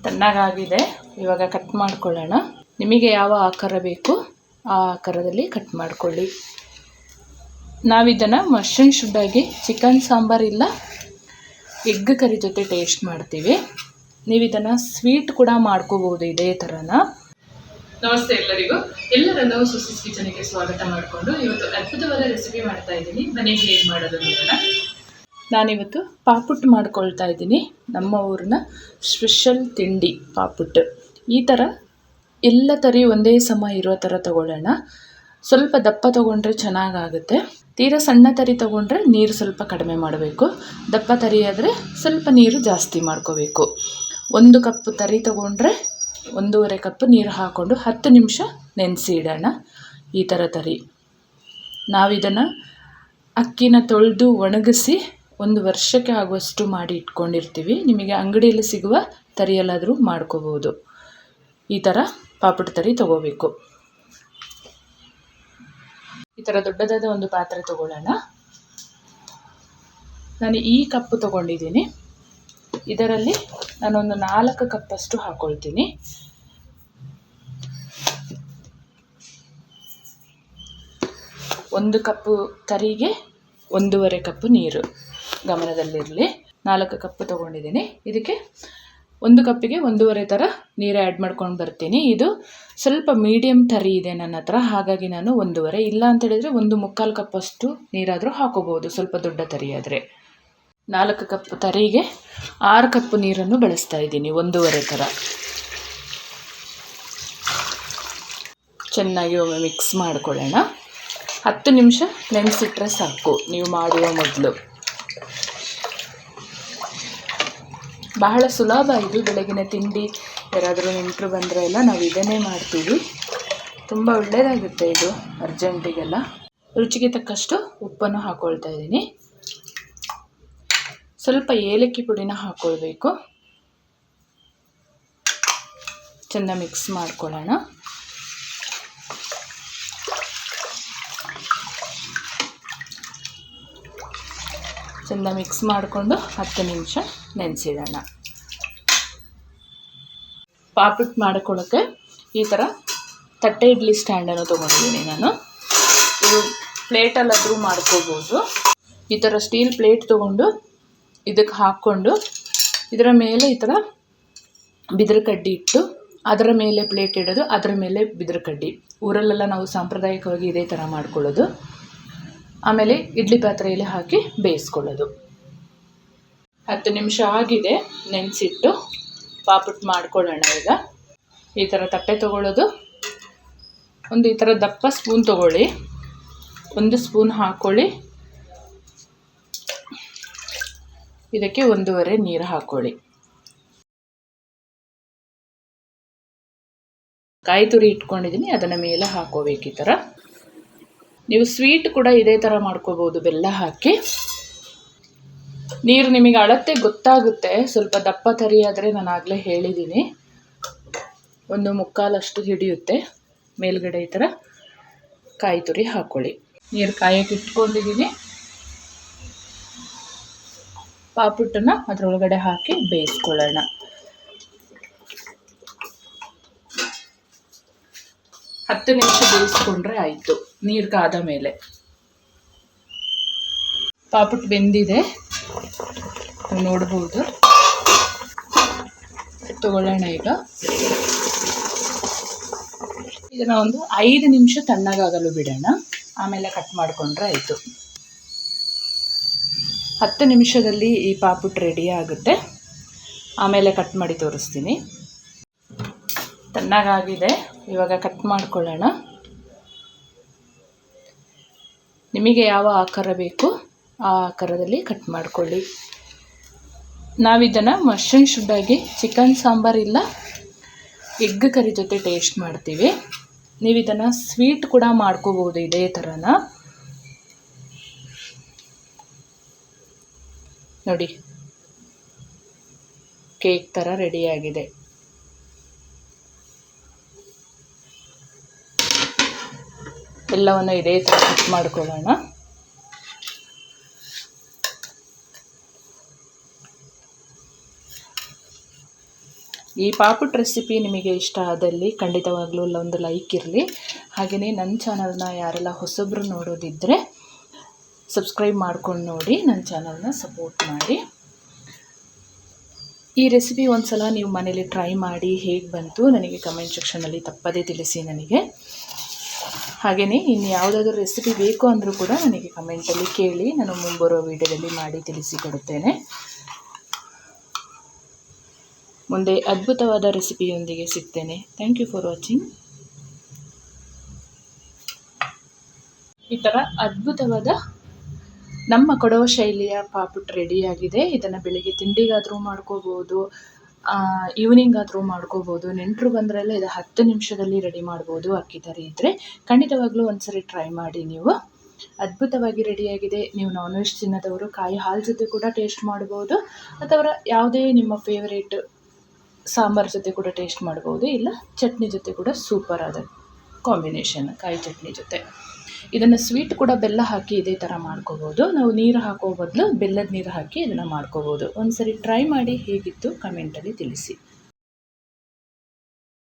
ತಣ್ಣಗಾಗಿದೆ. ಇವಾಗ ಕಟ್ ಮಾಡ್ಕೊಳ್ಳೋಣ. ನಿಮಗೆ ಯಾವ ಆಕಾರ ಬೇಕು ಆ ಆಕಾರದಲ್ಲಿ ಕಟ್ ಮಾಡ್ಕೊಳ್ಳಿ. ನಾವಿದನ್ನು ಮಸ್ಟ್ ಆ್ಯಂಡ್ ಶುಡ್ ಆಗಿ ಚಿಕನ್ ಸಾಂಬಾರ್ ಇಲ್ಲ ಎಗ್ ಕರಿ ಜೊತೆ ಟೇಸ್ಟ್ ಮಾಡ್ತೀವಿ. ನೀವು ಇದನ್ನು ಸ್ವೀಟ್ ಕೂಡ ಮಾಡ್ಕೋಬೋದು ಇದೇ ಥರನ. ನಮಸ್ತೆ ಎಲ್ಲರನ್ನೂ ಸುಸಿಸ್ ಕಿಚನ್ಗೆ ಸ್ವಾಗತ ಮಾಡಿಕೊಂಡು ಇವತ್ತು ಅದ್ಭುತವಾದ ರೆಸಿಪಿ ಮಾಡ್ತಾ ಇದ್ದೀನಿ. ಮನೆಗೆ ಹೇಗೆ ಮಾಡೋದು ನೋಡೋಣ. ನಾನಿವತ್ತು ಪಾಪುಟ್ಟು ಮಾಡ್ಕೊಳ್ತಾ ಇದ್ದೀನಿ. ನಮ್ಮ ಊರಿನ ಸ್ಪೆಷಲ್ ತಿಂಡಿ ಪಾಪುಟ್ಟು. ಈ ಥರ ಎಲ್ಲ ತರಿ ಒಂದೇ ಸಮ ಇರೋ ಥರ ತೊಗೊಳ್ಳೋಣ. ಸ್ವಲ್ಪ ದಪ್ಪ ತೊಗೊಂಡ್ರೆ ಚೆನ್ನಾಗಾಗುತ್ತೆ. ತೀರಾ ಸಣ್ಣ ತರಿ ತೊಗೊಂಡ್ರೆ ನೀರು ಸ್ವಲ್ಪ ಕಡಿಮೆ ಮಾಡಬೇಕು. ದಪ್ಪ ತರಿ ಆದರೆ ಸ್ವಲ್ಪ ನೀರು ಜಾಸ್ತಿ ಮಾಡ್ಕೋಬೇಕು. 1 ಕಪ್ ತರಿ ತೊಗೊಂಡ್ರೆ 1.5 ಕಪ್ ನೀರು ಹಾಕ್ಕೊಂಡು 10 ನಿಮಿಷ ನೆನೆಸಿ ಇಡೋಣ. ಈ ಥರ ತರಿ ನಾವಿದನ್ನು ಅಕ್ಕಿನ ತೊಳೆದು ಒಣಗಿಸಿ 1 ವರ್ಷಕ್ಕೆ ಆಗುವಷ್ಟು ಮಾಡಿ ಇಟ್ಕೊಂಡಿರ್ತೀವಿ. ನಿಮಗೆ ಅಂಗಡಿಯಲ್ಲಿ ಸಿಗುವ ತರಿಯಲ್ಲಾದರೂ ಮಾಡ್ಕೋಬೋದು. ಈ ಥರ ಪಾಪುಟ್ಟು ತರಿ ತೊಗೋಬೇಕು. ಈ ಥರ ದೊಡ್ಡದಾದ ಒಂದು ಪಾತ್ರೆ ತೊಗೊಳ್ಳೋಣ. ನಾನು ಈ ಕಪ್ಪು ತೊಗೊಂಡಿದ್ದೀನಿ. ಇದರಲ್ಲಿ ನಾನೊಂದು 4 ಕಪ್ಪಷ್ಟು ಹಾಕ್ಕೊಳ್ತೀನಿ. ಒಂದು ಕಪ್ಪು ತರಿಗೆ 1.5 ಕಪ್ ನೀರು ಗಮನದಲ್ಲಿರಲಿ. 4 ಕಪ್ ತೊಗೊಂಡಿದ್ದೀನಿ. ಇದಕ್ಕೆ 1 ಕಪ್ಪಿಗೆ 1.5 ಥರ ನೀರು ಆ್ಯಡ್ ಮಾಡ್ಕೊಂಡು ಬರ್ತೀನಿ. ಇದು ಸ್ವಲ್ಪ ಮೀಡಿಯಮ್ ತರಿ ಇದೆ ನನ್ನ ಹತ್ರ, ಹಾಗಾಗಿ ನಾನು 1.5 ಇಲ್ಲ ಅಂತೇಳಿದರೆ 1.25 ಕಪ್ಪಷ್ಟು ನೀರಾದರೂ ಹಾಕೋಬೋದು ಸ್ವಲ್ಪ ದೊಡ್ಡ ತರಿ ಆದರೆ. 4 ಕಪ್ ತರಿಗೆ 6 ಕಪ್ ನೀರನ್ನು ಬಳಸ್ತಾ ಇದ್ದೀನಿ 1.5 ಥರ. ಚೆನ್ನಾಗಿ ಒಮ್ಮೆ ಮಿಕ್ಸ್ ಮಾಡ್ಕೊಳ್ಳೋಣ. 10 ನಿಮಿಷ ನೆನೆಸಿಟ್ರೆ ಸಾಕು ನೀವು ಮಾಡುವ ಮೊದಲು. ಬಹಳ ಸುಲಭ ಇದು. ಬೆಳಗಿನ ತಿಂಡಿ ಯಾರಾದರೂ ನೆಂಟರು ಬಂದರೆ ಎಲ್ಲ ನಾವು ಇದನ್ನೇ ಮಾಡ್ತೀವಿ. ತುಂಬ ಒಳ್ಳೆಯದಾಗುತ್ತೆ ಇದು ಅರ್ಜೆಂಟಿಗೆಲ್ಲ. ರುಚಿಗೆ ತಕ್ಕಷ್ಟು ಉಪ್ಪನ್ನು ಹಾಕ್ಕೊಳ್ತಾ ಇದ್ದೀನಿ. ಸ್ವಲ್ಪ ಏಲಕ್ಕಿ ಪುಡಿನ ಹಾಕ್ಕೊಳ್ಬೇಕು. ಚೆಂದ ಮಿಕ್ಸ್ ಮಾಡ್ಕೊಳ್ಳೋಣ. ಚೆಂದ ಮಿಕ್ಸ್ ಮಾಡಿಕೊಂಡು 10 ನಿಮಿಷ ನೆನೆಸಿಡೋಣ. ಪಾಪುಟ್ಟು ಮಾಡ್ಕೊಳ್ಳೋಕ್ಕೆ ಈ ಥರ ತಟ್ಟೆ ಇಡ್ಲಿ ಸ್ಟ್ಯಾಂಡನ್ನು ತೊಗೊಂಡಿದ್ದೀನಿ ನಾನು. ಇದು ಪ್ಲೇಟಲ್ಲಾದರೂ ಮಾಡ್ಕೋಬೋದು. ಈ ಥರ ಸ್ಟೀಲ್ ಪ್ಲೇಟ್ ತೊಗೊಂಡು ಇದಕ್ಕೆ ಹಾಕ್ಕೊಂಡು ಇದರ ಮೇಲೆ ಈ ಥರ ಬಿದಿರು ಕಡ್ಡಿ ಇಟ್ಟು ಅದರ ಮೇಲೆ ಪ್ಲೇಟ್ ಇಡೋದು, ಅದರ ಮೇಲೆ ಬಿದಿರು ಕಡ್ಡಿ. ಊರಲ್ಲೆಲ್ಲ ನಾವು ಸಾಂಪ್ರದಾಯಿಕವಾಗಿ ಇದೇ ಥರ ಮಾಡ್ಕೊಳ್ಳೋದು. ಆಮೇಲೆ ಇಡ್ಲಿ ಪಾತ್ರೆಯಲ್ಲಿ ಹಾಕಿ ಬೇಯಿಸ್ಕೊಳ್ಳೋದು. 10 ನಿಮಿಷ ಆಗಿದೆ ನೆನೆಸಿಟ್ಟು ಪಾಪುಟ್ಟು ಮಾಡ್ಕೊಳ್ಳೋಣ. ಈಗ ಈ ಥರ ತಟ್ಟೆ ತೊಗೊಳ್ಳೋದು. ಈ ಥರ ದಪ್ಪ ಸ್ಪೂನ್ ತೊಗೊಳ್ಳಿ. 1 ಸ್ಪೂನ್ ಹಾಕ್ಕೊಳ್ಳಿ. ಇದಕ್ಕೆ 1.5 ನೀರು ಹಾಕ್ಕೊಳ್ಳಿ. ಕಾಯಿ ತುರಿ ಇಟ್ಕೊಂಡಿದ್ದೀನಿ, ಅದನ್ನು ಮೇಲೆ ಹಾಕೋಬೇಕು. ಈ ಥರ ನೀವು ಸ್ವೀಟ್ ಕೂಡ ಇದೇ ಥರ ಮಾಡ್ಕೋಬೋದು ಬೆಲ್ಲ ಹಾಕಿ. ನೀರು ನಿಮಗೆ ಅಳತೆ ಗೊತ್ತಾಗುತ್ತೆ. ಸ್ವಲ್ಪ ದಪ್ಪ ತರಿ ಆದರೆ ನಾನು ಆಗಲೇ ಹೇಳಿದ್ದೀನಿ 1.25 ಅಷ್ಟು ಹಿಡಿಯುತ್ತೆ. ಮೇಲ್ಗಡೆ ಈ ಥರ ಕಾಯಿ ತುರಿ ಹಾಕ್ಕೊಳ್ಳಿ. ನೀರು ಕಾಯಕ್ಕೆ ಇಟ್ಕೊಂಡಿದ್ದೀನಿ. ಪಾಪುಟ್ಟನ್ನು ಅದರೊಳಗಡೆ ಹಾಕಿ ಬೇಯಿಸ್ಕೊಳ್ಳೋಣ. ಹತ್ತು ನಿಮಿಷ ಬೇಯಿಸ್ಕೊಂಡ್ರೆ ಆಯಿತು. ನೀರು ಕಾದ ಮೇಲೆ. ಪಾಪುಟ್ಟು ಬೆಂದಿದೆ, ನೋಡ್ಬೋದು. ತಗೊಳ್ಳೋಣ. ಈಗ ಇದನ್ನು ಒಂದು 5 ನಿಮಿಷ ತಣ್ಣಗಾಗಲು ಬಿಡೋಣ. ಆಮೇಲೆ ಕಟ್ ಮಾಡಿಕೊಂಡ್ರೆ ಆಯಿತು. 10 ನಿಮಿಷದಲ್ಲಿ ಈ ಪಾಪುಟ್ಟು ರೆಡಿ ಆಗುತ್ತೆ. ಆಮೇಲೆ ಕಟ್ ಮಾಡಿ ತೋರಿಸ್ತೀನಿ. ತಣ್ಣಗಾಗಿದೆ. ಇವಾಗ ಕಟ್ ಮಾಡ್ಕೊಳ್ಳೋಣ. ನಿಮಗೆ ಯಾವ ಆಕಾರ ಬೇಕು ಆ ಆಕಾರದಲ್ಲಿ ಕಟ್ ಮಾಡ್ಕೊಳ್ಳಿ. ನಾವಿದನ್ನು ಮಸ್ಟ್ ಆ್ಯಂಡ್ ಶುಡ್ ಆಗಿ ಚಿಕನ್ ಸಾಂಬಾರ್ ಇಲ್ಲ ಎಗ್ ಕರಿ ಜೊತೆ ಟೇಸ್ಟ್ ಮಾಡ್ತೀವಿ. ನೀವು ಇದನ್ನು ಸ್ವೀಟ್ ಕೂಡ ಮಾಡ್ಕೋಬೋದು ಇದೇ ಥರನ. ನೋಡಿ, ಕೇಕ್ ಥರ ರೆಡಿಯಾಗಿದೆ. ಎಲ್ಲವನ್ನು ಇದೇ ಥರ ಕಟ್ ಮಾಡ್ಕೊಳ್ಳೋಣ. ಈ ಪಾಪುಟ್ ರೆಸಿಪಿ ನಿಮಗೆ ಇಷ್ಟ ಆದಲ್ಲಿ ಖಂಡಿತವಾಗ್ಲೂ ಒಂದು ಲೈಕ್ ಇರಲಿ. ಹಾಗೆಯೇ ನನ್ನ ಚಾನಲ್ನ ಯಾರೆಲ್ಲ ಹೊಸಬ್ರು ನೋಡೋದಿದ್ದರೆ ಸಬ್ಸ್ಕ್ರೈಬ್ ಮಾಡ್ಕೊಂಡು ನೋಡಿ, ನನ್ನ ಚಾನಲ್ನ ಸಪೋರ್ಟ್ ಮಾಡಿ. ಈ ರೆಸಿಪಿ ಒಂದು ಸಲ ನೀವು ಮನೇಲಿ ಟ್ರೈ ಮಾಡಿ ಹೇಗೆ ಬಂತು ನನಗೆ ಕಮೆಂಟ್ ಸೆಕ್ಷನಲ್ಲಿ ತಪ್ಪದೇ ತಿಳಿಸಿ ನನಗೆ. ಹಾಗೆಯೇ ಇನ್ನು ಯಾವುದಾದ್ರೂ ರೆಸಿಪಿ ಬೇಕು ಅಂದರೂ ಕೂಡ ನನಗೆ ಕಮೆಂಟಲ್ಲಿ ಕೇಳಿ, ನಾನು ಮುಂಬರೋ ವಿಡಿಯೋದಲ್ಲಿ ಮಾಡಿ ತಿಳಿಸಿಕೊಡುತ್ತೇನೆ. ಮುಂದೆ ಅದ್ಭುತವಾದ ರೆಸಿಪಿಯೊಂದಿಗೆ ಸಿಗ್ತೇನೆ. Thank you for watching. ಈ ಥರ ಅದ್ಭುತವಾದ ನಮ್ಮ ಕೊಡವ ಶೈಲಿಯ ಪಾಪುಟ್ ರೆಡಿಯಾಗಿದೆ. ಇದನ್ನು ಬೆಳಿಗ್ಗೆ ತಿಂಡಿಗಾದರೂ ಮಾಡ್ಕೋಬೋದು, ಈವ್ನಿಂಗ್ ಆದರೂ ಮಾಡ್ಕೋಬೋದು. ನೆಂಟರು ಬಂದರೆಲ್ಲ ಇದು 10 ನಿಮಿಷದಲ್ಲಿ ರೆಡಿ ಮಾಡ್ಬೋದು. ಅಕ್ಕಿ ತರಿ ಇದ್ದರೆ ಖಂಡಿತವಾಗ್ಲೂ ಒಂದ್ಸರಿ ಟ್ರೈ ಮಾಡಿ ನೀವು. ಅದ್ಭುತವಾಗಿ ರೆಡಿಯಾಗಿದೆ. ನೀವು ನಾನ್ ವೆಜ್ ತಿನ್ನೋದವರು ಕಾಯಿ ಹಾಲು ಜೊತೆ ಕೂಡ ಟೇಸ್ಟ್ ಮಾಡ್ಬೋದು, ಅಥವಾ ಯಾವುದೇ ನಿಮ್ಮ ಫೇವರೇಟ್ ಸಾಂಬಾರು ಜೊತೆ ಕೂಡ ಟೇಸ್ಟ್ ಮಾಡ್ಬೋದು, ಇಲ್ಲ ಚಟ್ನಿ ಜೊತೆ ಕೂಡ ಸೂಪರ್ ಆದ ಕಾಂಬಿನೇಷನ್ ಕಾಯಿ ಚಟ್ನಿ ಜೊತೆ. ಇದನ್ನು ಸ್ವೀಟ್ ಕೂಡ ಬೆಲ್ಲ ಹಾಕಿ ಇದೇ ಥರ ಮಾಡ್ಕೋಬೋದು. ನಾವು ನೀರು ಹಾಕೋ ಬದಲು ಬೆಲ್ಲದ ನೀರು ಹಾಕಿ ಇದನ್ನು ಮಾಡ್ಕೋಬೋದು. ಒಂದು ಸರಿ ಟ್ರೈ ಮಾಡಿ ಹೇಗಿತ್ತು ಕಮೆಂಟಲ್ಲಿ ತಿಳಿಸಿ.